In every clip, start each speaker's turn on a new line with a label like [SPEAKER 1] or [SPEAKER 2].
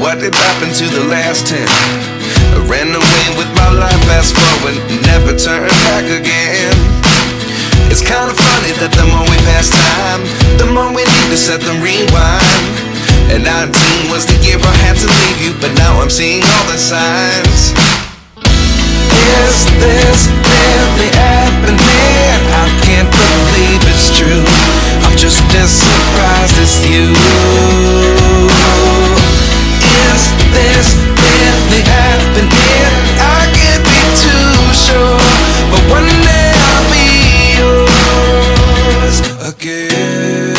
[SPEAKER 1] what did happen to the last 10? I ran away with my life, fast forward, never turn back again. It's kind of funny that the more we pass time, the more we need to set them rewind. And 19 was the year I had to leave you, but now I'm seeing all the signs. Is this really happening? I can't believe it's true. I'm just as surprised as you. Is this really happening? I can't be too sure, but one day I'll be yours again.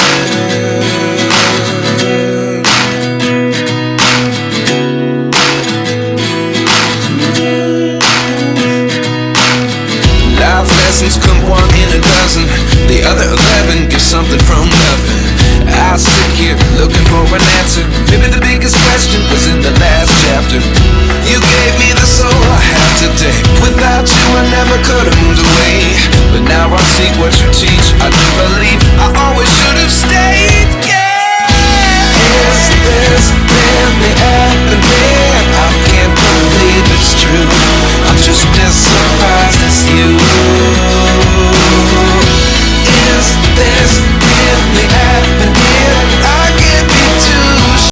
[SPEAKER 1] Life lessons come one in a dozen, the other 11 get something from nothing. I sit here looking for an answer. Maybe the biggest question was in the last chapter. You gave me the soul I have today. Without you I never could have moved away, but now I see what you teach.